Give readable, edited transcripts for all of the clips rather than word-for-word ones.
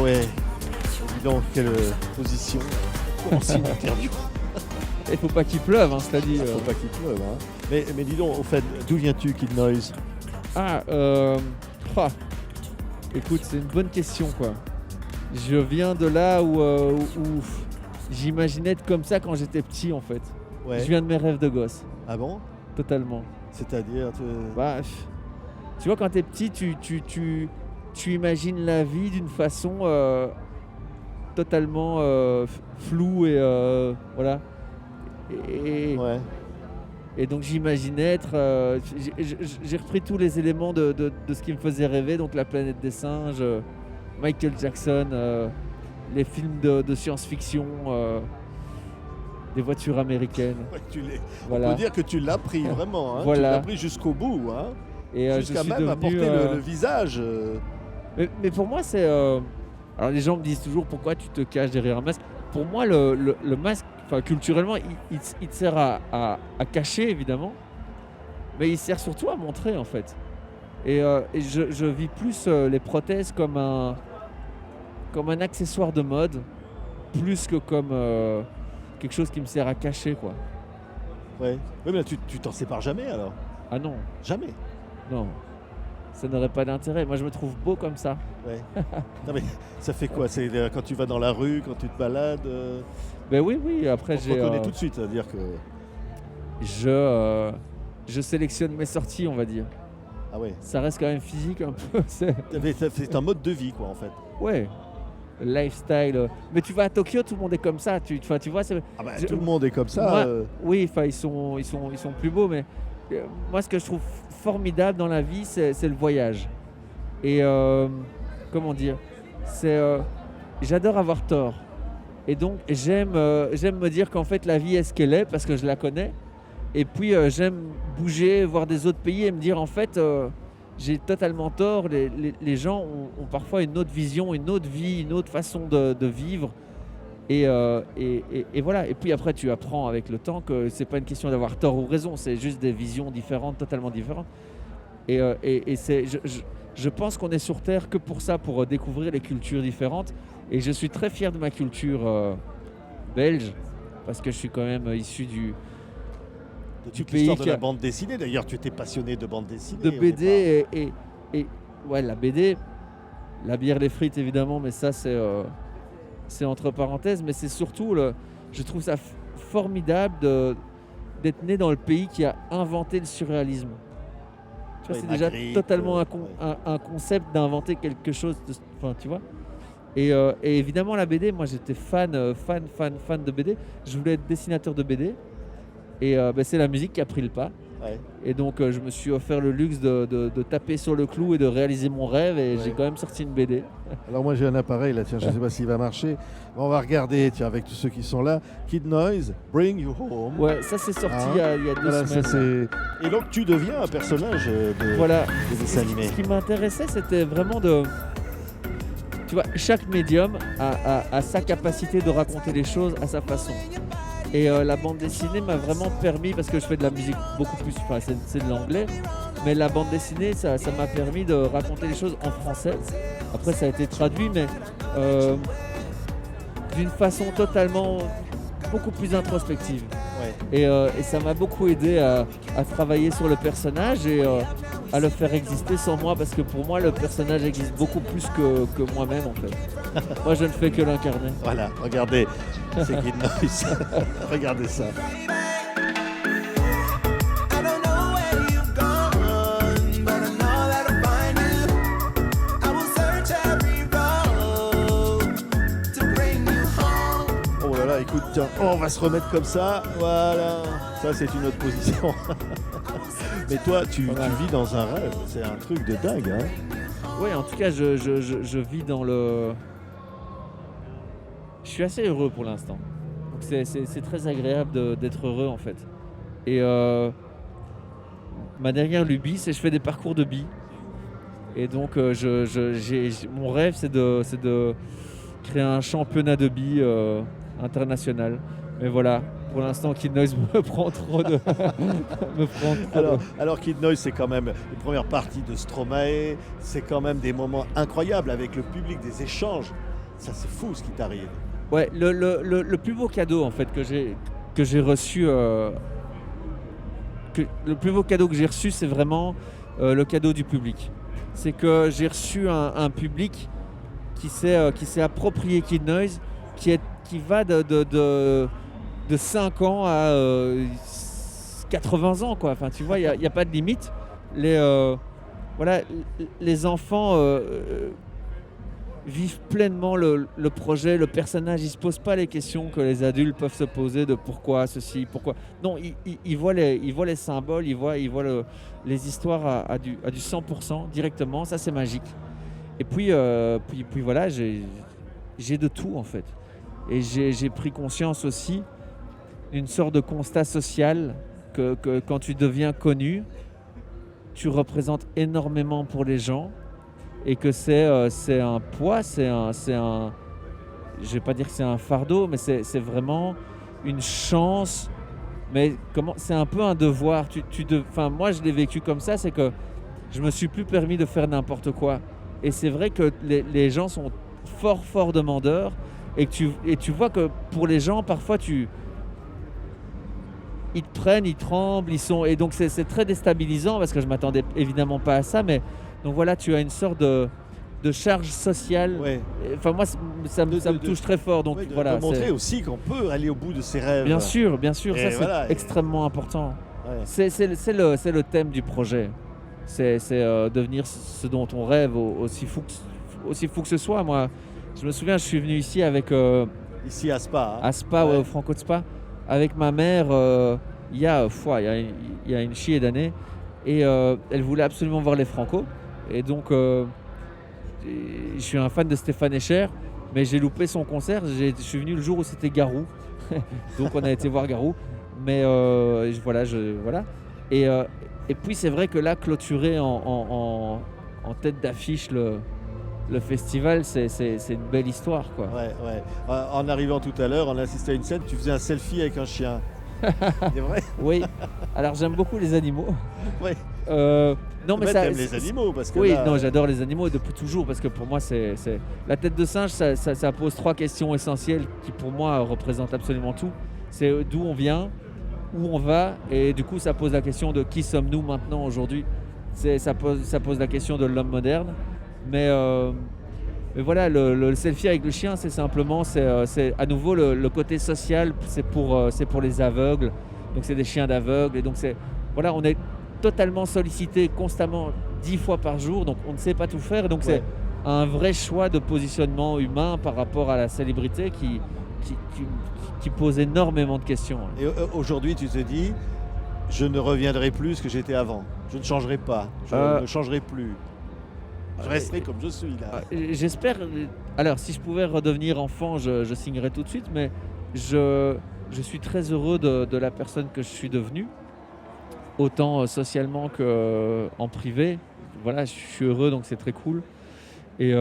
Ah ouais. Dis donc, quelle position pour commencer une interview. Il faut pas qu'il pleuve, hein, c'est-à-dire. Faut pas qu'il pleuve. Hein. Mais dis donc, au fait, d'où viens-tu, Kid Noise? Écoute, c'est une bonne question, quoi. Je viens de là où j'imaginais être comme ça quand j'étais petit, en fait. Ouais. Je viens de mes rêves de gosse, Ah bon? totalement. C'est-à-dire Tu vois, quand t'es petit, tu imagines la vie d'une façon totalement floue et voilà. Ouais. Et donc j'imaginais être... j'ai repris tous les éléments de ce qui me faisait rêver, donc la planète des singes, Michael Jackson, les films de science-fiction, des voitures américaines. Ouais, Voilà. On peut dire que tu l'as pris vraiment, hein. Voilà. Tu l'as pris jusqu'au bout, hein. Et Jusqu'à même apporter le visage. Mais pour moi, c'est... Alors les gens me disent toujours pourquoi tu te caches derrière un masque. Pour moi, le masque, culturellement, il te sert à cacher, évidemment, mais il sert surtout à montrer, en fait. Et je vis plus les prothèses comme un accessoire de mode, plus que comme quelque chose qui me sert à cacher, quoi. Ouais. Oui, mais tu t'en sépares jamais alors? Ah non, Jamais. non. Ça n'aurait pas d'intérêt. Moi, je me trouve beau comme ça. Ouais. Non mais ça fait quoi? C'est quand tu vas dans la rue, quand tu te balades Ben oui. Après, on te reconnaît tout de suite, c'est-à-dire que... je sélectionne mes sorties, on va dire. Ah ouais. Ça reste quand même physique un peu. C'est un mode de vie, quoi, en fait. Ouais. Lifestyle. Mais tu vas à Tokyo, tout le monde est comme ça. Tu vois, Ah bah, tout le monde est comme ça. Moi, oui, ils sont plus beaux, mais moi, ce que je trouve formidable dans la vie, c'est le voyage. Et comment dire, j'adore avoir tort. Et donc, j'aime me dire qu'en fait, la vie est ce qu'elle est parce que je la connais. Et puis, j'aime bouger, voir des autres pays et me dire, en fait, j'ai totalement tort. Les gens ont parfois une autre vision, une autre vie, une autre façon de vivre. Et voilà. Et puis après, tu apprends avec le temps que c'est pas une question d'avoir tort ou raison, c'est juste des visions différentes, totalement différentes. Je pense qu'on est sur Terre que pour ça, pour découvrir les cultures différentes. Et je suis très fier de ma culture belge, parce que je suis quand même issu du pays l'histoire de la bande dessinée. D'ailleurs, tu étais passionné de bande dessinée. De BD et ouais, la BD, la bière, les frites évidemment, mais ça c'est entre parenthèses. Mais c'est surtout, je trouve ça formidable d'être né dans le pays qui a inventé le surréalisme. Tu vois, c'est déjà totalement un concept d'inventer quelque chose. Tu vois. Et évidemment la BD, moi j'étais fan de BD. Je voulais être dessinateur de BD. Et c'est la musique qui a pris le pas. Ouais. Et donc je me suis offert le luxe de taper sur le clou et de réaliser mon rêve. Et j'ai quand même sorti une BD. Alors moi j'ai un appareil là, tiens, je ne sais pas s'il va marcher. On va regarder, tiens, avec tous ceux qui sont là. Kid Noise, Bring You Home. Ouais, ça c'est sorti il y a 2 semaines. Et donc tu deviens un personnage de dessin animé. Ce qui m'intéressait, c'était vraiment de... Tu vois, chaque médium a sa capacité de raconter les choses à sa façon. Et la bande dessinée m'a vraiment permis, parce que je fais de la musique beaucoup plus, c'est de l'anglais, mais la bande dessinée, ça m'a permis de raconter les choses en français. Après, ça a été traduit, mais d'une façon totalement beaucoup plus introspective. Ouais. Et ça m'a beaucoup aidé à travailler sur le personnage et à le faire exister sans moi, parce que pour moi, le personnage existe beaucoup plus que moi-même, en fait. Moi, je ne fais que l'incarner. Voilà, regardez, c'est Kid Noise. Regardez ça. Oh là là, écoute, tiens, on va se remettre comme ça. Voilà, ça c'est une autre position. Mais toi, tu vis dans un rêve, c'est un truc de dingue, hein. Oui, en tout cas, je vis dans le... Je suis assez heureux pour l'instant. Donc c'est très agréable d'être heureux, en fait. Et ma dernière lubie, c'est que je fais des parcours de billes. Et donc, mon rêve, c'est de créer un championnat de billes international. Mais voilà, pour l'instant, Kid Noise me prend trop de... Alors Kid Noise, c'est quand même une première partie de Stromae. C'est quand même des moments incroyables avec le public, des échanges Ça, c'est fou ce qui t'arrive. Ouais, le plus beau cadeau en fait que j'ai reçu, le plus beau cadeau que j'ai reçu, c'est vraiment le cadeau du public. C'est que j'ai reçu un public qui s'est approprié Kid Noise, qui va de 5 ans à 80 ans, quoi. Enfin, tu vois, il y a pas de limite. Voilà, les enfants vivent pleinement le projet, le personnage. Ils ne se posent pas les questions que les adultes peuvent se poser de pourquoi ceci, pourquoi. Non, ils voient les symboles, ils voient les histoires à du 100% directement. Ça, c'est magique. Et puis voilà, j'ai de tout en fait. Et j'ai pris conscience aussi d'une sorte de constat social que quand tu deviens connu, tu représentes énormément pour les gens. Et que c'est un poids, je vais pas dire que c'est un fardeau, mais c'est vraiment une chance. Mais c'est un peu un devoir. Moi, je l'ai vécu comme ça, c'est que je me suis plus permis de faire n'importe quoi. Et c'est vrai que les gens sont fort demandeurs, et tu vois que pour les gens, parfois ils te prennent, ils tremblent, et donc c'est très déstabilisant parce que je m'attendais évidemment pas à ça, mais donc voilà, tu as une sorte de charge sociale. Ouais. Enfin moi, ça me touche très fort. Donc voilà. De montrer aussi qu'on peut aller au bout de ses rêves. Bien sûr, Et ça voilà, c'est extrêmement important. Ouais. C'est le thème du projet. C'est devenir ce dont on rêve, aussi fou que ce soit. Moi, je me souviens, je suis venu ici avec ici à Spa. à Spa, Ouais. au Franco de Spa, avec ma mère il y a une chier d'années, et elle voulait absolument voir les Franco. Et donc, je suis un fan de Stéphane Escher, mais j'ai loupé son concert. Je suis venu le jour où c'était Garou. Donc, on a été voir Garou. Mais voilà. Et puis, c'est vrai que là, clôturer en tête d'affiche le festival, c'est une belle histoire, quoi. Ouais. En arrivant tout à l'heure, on a assisté à une scène, tu faisais un selfie avec un chien. C'est vrai? Oui. Alors, j'aime beaucoup les animaux. Ouais. Non, mais t'aimes les animaux parce que oui, là, non, j'adore les animaux depuis toujours, parce que pour moi, c'est la tête de singe, ça pose 3 questions essentielles qui pour moi représentent absolument tout. C'est d'où on vient, où on va, et du coup, ça pose la question de qui sommes-nous maintenant aujourd'hui. Ça pose la question de l'homme moderne, mais voilà, le selfie avec le chien, c'est simplement, c'est à nouveau le côté social, c'est pour les aveugles, donc c'est des chiens d'aveugles, et donc voilà, on est totalement sollicité constamment 10 fois par jour, donc on ne sait pas tout faire, donc c'est un vrai choix de positionnement humain par rapport à la célébrité qui pose énormément de questions. Et aujourd'hui, tu te dis, je ne reviendrai plus ce que j'étais avant. Je ne changerai pas. Je ne changerai plus. Je resterai comme je suis là. J'espère. Alors, si je pouvais redevenir enfant, je signerais tout de suite, mais je suis très heureux de la personne que je suis devenue, autant socialement qu'en privé. Voilà, je suis heureux, donc c'est très cool. Et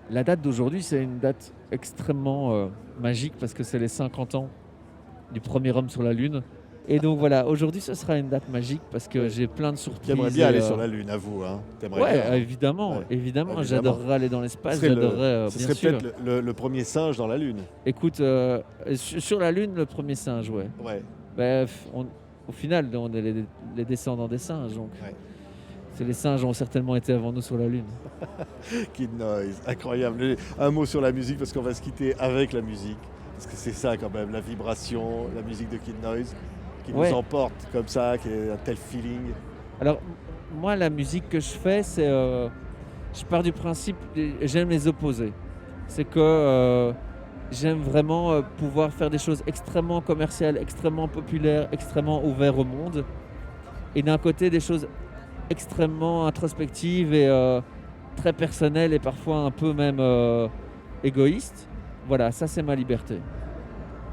la date d'aujourd'hui, c'est une date extrêmement magique parce que c'est les 50 ans du premier homme sur la Lune. Et donc voilà, aujourd'hui, ce sera une date magique parce que j'ai plein de surprises. J'aimerais bien aller sur la Lune, avoue. Hein. Ouais, évidemment. J'adorerais aller dans l'espace. Ce serait peut-être le premier singe dans la Lune. Écoute, sur la Lune, le premier singe, ouais. Au final, on est les descendants des singes. Donc. Ouais. Les singes ont certainement été avant nous sur la Lune. Kid Noise, incroyable. Un mot sur la musique parce qu'on va se quitter avec la musique. Parce que c'est ça quand même, la vibration, la musique de Kid Noise qui nous emporte comme ça, qui est un tel feeling. Alors, moi, la musique que je fais, c'est... je pars du principe, j'aime les opposés. C'est que j'aime vraiment pouvoir faire des choses extrêmement commerciales, extrêmement populaires, extrêmement ouvertes au monde. Et d'un côté, des choses extrêmement introspectives et très personnelles et parfois un peu même égoïstes. Voilà, ça c'est ma liberté.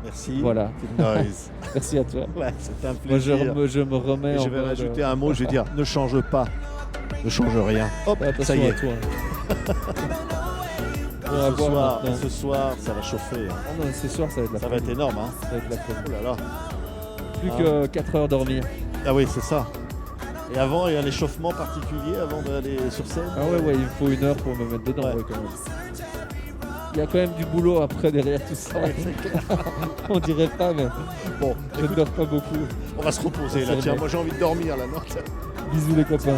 Merci. Voilà. Kid Noise. Merci à toi. Ouais, c'était un plaisir. Moi, je me remets. Et je vais rajouter un mot, je vais dire ne change pas. Ne change rien. Hop, ça y est. Ce soir, ça va chauffer. Hein. Oh non, ce soir, ça va être la Ça va être énorme. Hein. Ça va être la folie. Oh là là. Plus que 4 heures dormir. Ah oui, c'est ça. Et avant, il y a un échauffement particulier avant d'aller sur scène. Ah ouais, il faut 1 heure pour me mettre dedans. Ouais. Quand même. il y a quand même du boulot après derrière tout ça. Oui, c'est clair. On dirait pas, mais Bon, je ne écoute, dors pas beaucoup. on va se reposer là. C'est Tiens, vrai. moi j'ai envie de dormir là, non? Bisous les copains.